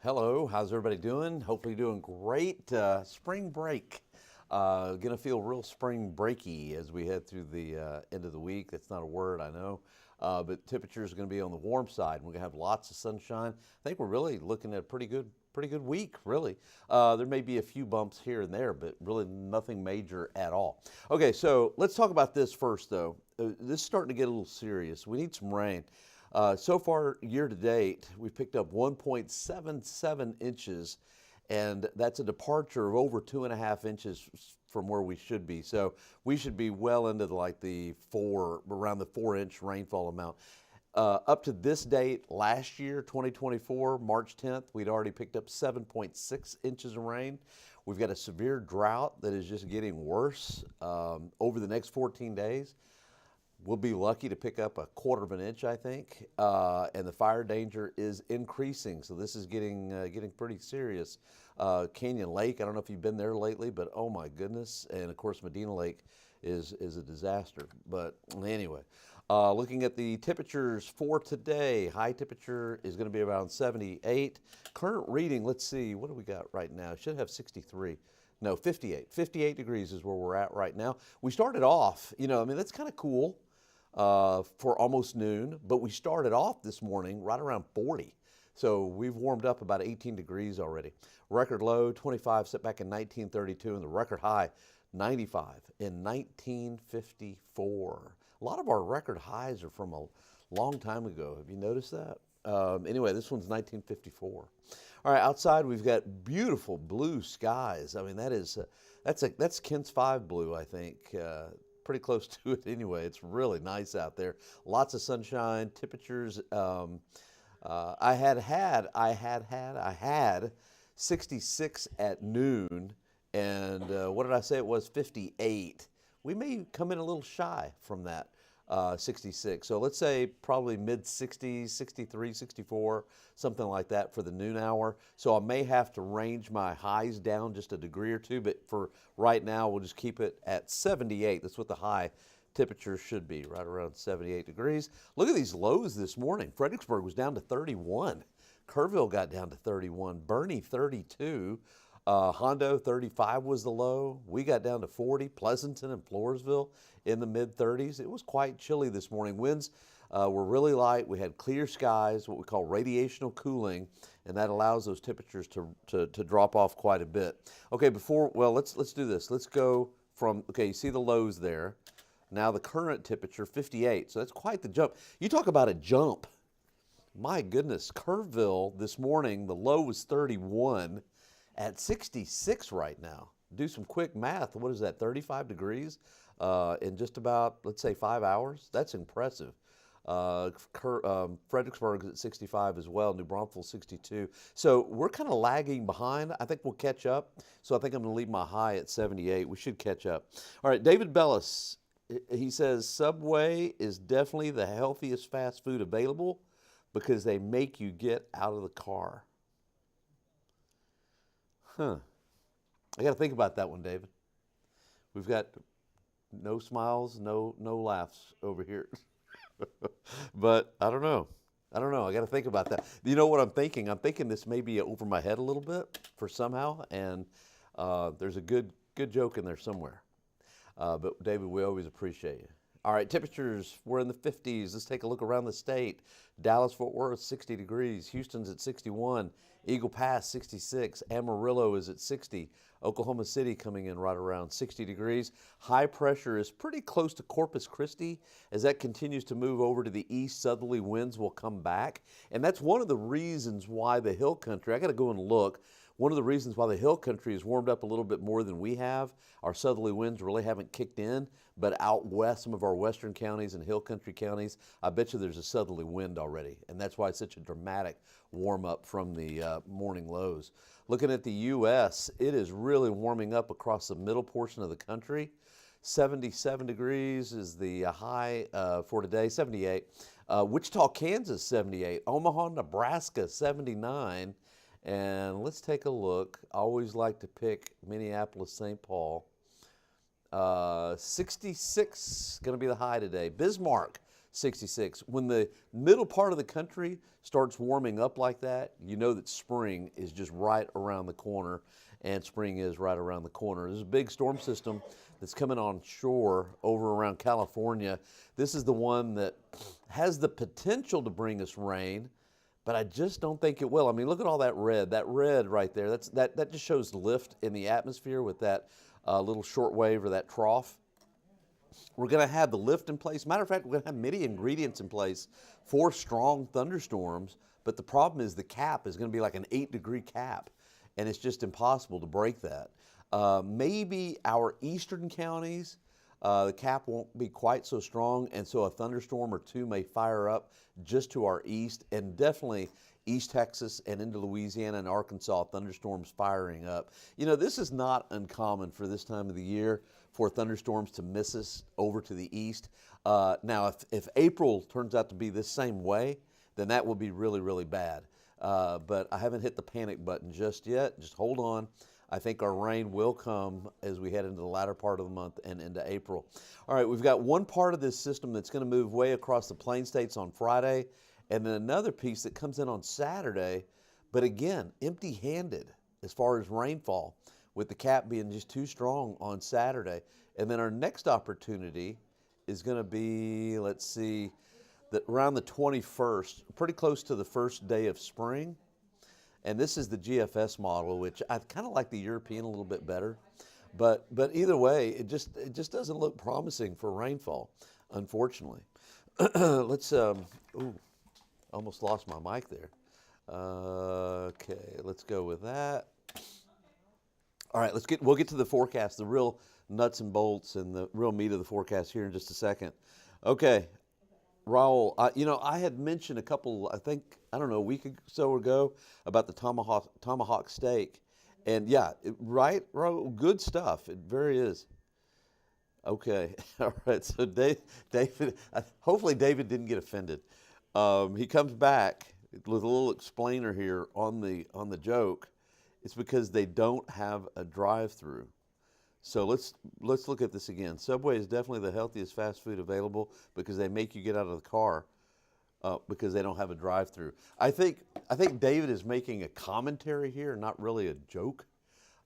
Hello, how's everybody doing? Hopefully doing great. Spring break. Gonna feel real spring breaky as we head through the end of the week. That's not a word, I know. But temperatures are gonna be on the warm side. We're gonna have lots of sunshine. I think we're really looking at a pretty good week, really. There may be a few bumps here and there, but really nothing major at all. Okay, so let's talk about this first, though. This is starting to get a little serious. We need some rain. So far, year to date, we've picked up 1.77 inches, and that's a departure of over 2.5 inches from where we should be. So we should be well into around the 4-inch rainfall amount. Up to this date, last year, 2024, March 10th, we'd already picked up 7.6 inches of rain. We've got a severe drought that is just getting worse over the next 14 days. We'll be lucky to pick up 1/4 of an inch, I think, and the fire danger is increasing. So this is getting pretty serious. Canyon Lake, I don't know if you've been there lately, but oh my goodness! And of course, Medina Lake is a disaster. But anyway, looking at the temperatures for today, high temperature is going to be around 78. Current reading, let's see, what do we got right now? Should have 63. No, 58. 58 degrees is where we're at right now. We started off, that's kind of cool. For almost noon, but we started off this morning right around 40. So we've warmed up about 18 degrees already. Record low, 25, set back in 1932, and the record high, 95 in 1954. A lot of our record highs are from a long time ago. Have you noticed that? Anyway, this one's 1954. All right, outside we've got beautiful blue skies. I mean, that's Kent's 5 blue, I think. Pretty close to it anyway. It's really nice out there. Lots of sunshine. Temperatures. I had 66 at noon, and what did I say? It was 58. We may come in a little shy from that 66. So let's say probably mid 60s, 63, 64, something like that for the noon hour. So I may have to range my highs down just a degree or two, but for right now, we'll just keep it at 78. That's what the high temperature should be, right around 78 degrees. Look at these lows this morning. Fredericksburg was down to 31. Kerrville got down to 31. Bernie, 32. Hondo, 35 was the low. We got down to 40. Pleasanton and Floresville in the mid-30s. It was quite chilly this morning. Winds were really light. We had clear skies, what we call radiational cooling, and that allows those temperatures to drop off quite a bit. Okay, let's do this. Let's go from, you see the lows there. Now the current temperature, 58. So that's quite the jump. You talk about a jump. My goodness, Kerrville this morning, the low was 31. At 66 right now. Do some quick math. What is that, 35 degrees in just about, let's say, 5 hours? That's impressive. Fredericksburg is at 65 as well. New Braunfels 62. So we're kind of lagging behind. I think we'll catch up. So I think I'm going to leave my high at 78. We should catch up. All right, David Bellis, he says, Subway is definitely the healthiest fast food available because they make you get out of the car. I got to think about that one, David. We've got no smiles, no laughs over here. But I don't know. I got to think about that. You know what I'm thinking? I'm thinking this may be over my head a little bit for somehow, and there's a good joke in there somewhere. But David, we always appreciate you. All right, temperatures, we're in the 50s. Let's take a look around the state. Dallas, Fort Worth, 60 degrees. Houston's at 61. Eagle Pass, 66. Amarillo is at 60. Oklahoma City coming in right around 60 degrees. High pressure is pretty close to Corpus Christi. As that continues to move over to the east, southerly winds will come back. And that's one of the reasons why the hill country, I got to go and look, one of the reasons why the hill country has warmed up a little bit more than we have. Our southerly winds really haven't kicked in, but out west, some of our western counties and hill country counties, I bet you there's a southerly wind already. And that's why it's such a dramatic warm up from the morning lows. Looking at the U.S., it is really warming up across the middle portion of the country. 77 degrees is the high for today, 78. Wichita, Kansas, 78. Omaha, Nebraska, 79. And let's take a look. I always like to pick Minneapolis, St. Paul. 66 going to be the high today. Bismarck, 66. When the middle part of the country starts warming up like that, you know that spring is just right around the corner, and spring is right around the corner. There's a big storm system that's coming on shore over around California. This is the one that has the potential to bring us rain, but I just don't think it will. I mean, look at all that red. That red right there, that just shows lift in the atmosphere with that little short wave or that trough. We're going to have the lift in place. Matter of fact, we're going to have many ingredients in place for strong thunderstorms, but the problem is the cap is going to be like an 8-degree cap, and it's just impossible to break that. Maybe our eastern counties, the cap won't be quite so strong, and so a thunderstorm or two may fire up just to our east, and definitely East Texas and into Louisiana and Arkansas, thunderstorms firing up. You know, this is not uncommon for this time of the year for thunderstorms to miss us over to the east. Now, if April turns out to be this same way, then that will be really, really bad. But I haven't hit the panic button just yet. Just hold on. I think our rain will come as we head into the latter part of the month and into April. All right, we've got one part of this system that's going to move way across the Plain States on Friday, and then another piece that comes in on Saturday, but again, empty-handed as far as rainfall, with the cap being just too strong on Saturday. And then our next opportunity is going to be, let's see, around the 21st, pretty close to the first day of spring. And this is the GFS model, which I kind of like the European a little bit better. But either way, it just doesn't look promising for rainfall, unfortunately. Let's, almost lost my mic there. Okay, let's go with that. All right, we'll get to the forecast, the real nuts and bolts and the real meat of the forecast here in just a second. Okay, Raul, I had mentioned a couple, a week or so ago about the tomahawk steak. And yeah, right, Raul, good stuff. It very is. Okay, all right, so David, hopefully David didn't get offended. He comes back with a little explainer here on the joke. It's because they don't have a drive-through. So let's look at this again. Subway is definitely the healthiest fast food available because they make you get out of the car because they don't have a drive-through. I think David is making a commentary here, not really a joke.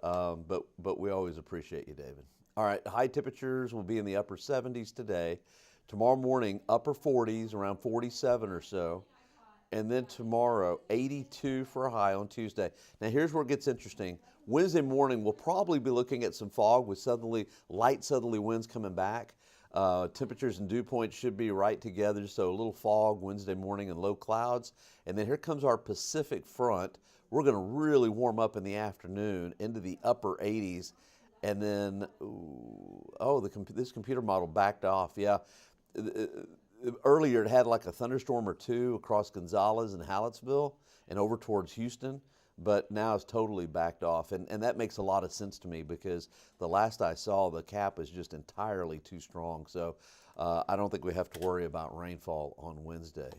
But we always appreciate you, David. All right, high temperatures will be in the upper 70s today. Tomorrow morning, upper 40s, around 47 or so. And then tomorrow, 82 for a high on Tuesday. Now here's where it gets interesting. Wednesday morning, we'll probably be looking at some fog with light southerly winds coming back. Temperatures and dew points should be right together, so a little fog Wednesday morning and low clouds. And then here comes our Pacific front. We're going to really warm up in the afternoon into the upper 80s. And then, this computer model backed off. Yeah. Earlier, it had like a thunderstorm or two across Gonzales and Hallettsville and over towards Houston, but now it's totally backed off. And that makes a lot of sense to me because the last I saw, the cap is just entirely too strong. So I don't think we have to worry about rainfall on Wednesday.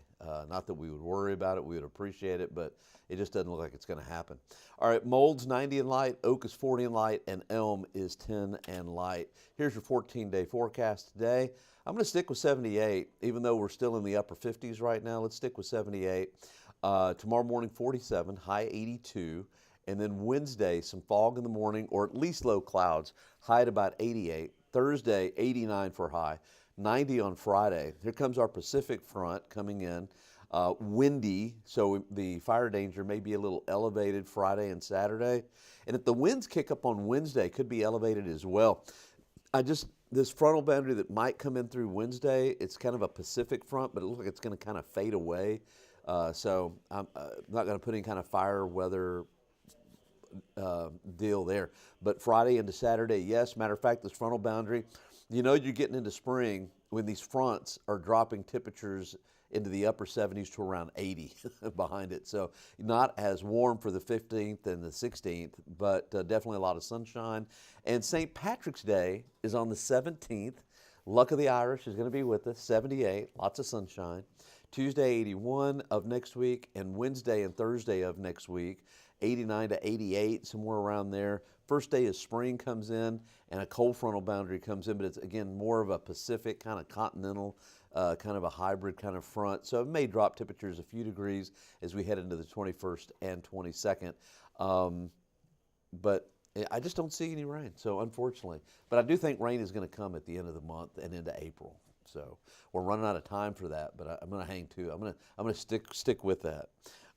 Not that we would worry about it, we would appreciate it, but it just doesn't look like it's going to happen. All right, Mold's 90 and light, Oak is 40 and light, and Elm is 10 and light. Here's your 14-day forecast today. I'm going to stick with 78, even though we're still in the upper 50s right now. Let's stick with 78. Tomorrow morning, 47, high 82. And then Wednesday, some fog in the morning, or at least low clouds, high at about 88. Thursday, 89 for high, 90 on Friday. Here comes our Pacific front coming in. Windy, so the fire danger may be a little elevated Friday and Saturday. And if the winds kick up on Wednesday, could be elevated as well. This frontal boundary that might come in through Wednesday, it's kind of a Pacific front, but it looks like it's going to kind of fade away. So I'm not going to put any kind of fire weather deal there. But Friday into Saturday, yes. Matter of fact, this frontal boundary, you're getting into spring when these fronts are dropping temperatures into the upper 70s to around 80 behind it. So not as warm for the 15th and the 16th, but definitely a lot of sunshine. And St. Patrick's Day is on the 17th. Luck of the Irish is going to be with us, 78, lots of sunshine. Tuesday, 81 of next week, and Wednesday and Thursday of next week, 89 to 88, somewhere around there. First day of spring comes in, and a cold frontal boundary comes in, but it's, again, more of a Pacific kind of continental, kind of a hybrid kind of front. So it may drop temperatures a few degrees as we head into the 21st and 22nd. But I just don't see any rain, so unfortunately. But I do think rain is going to come at the end of the month and into April. So we're running out of time for that, but I'm going to hang to. I'm going to stick with that.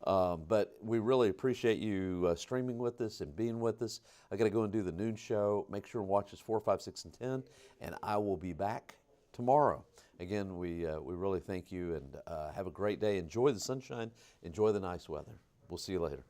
But we really appreciate you streaming with us and being with us. I got to go and do the noon show. Make sure and watch us 4, 5, 6, and 10, and I will be back tomorrow. Again, we really thank you, and have a great day. Enjoy the sunshine. Enjoy the nice weather. We'll see you later.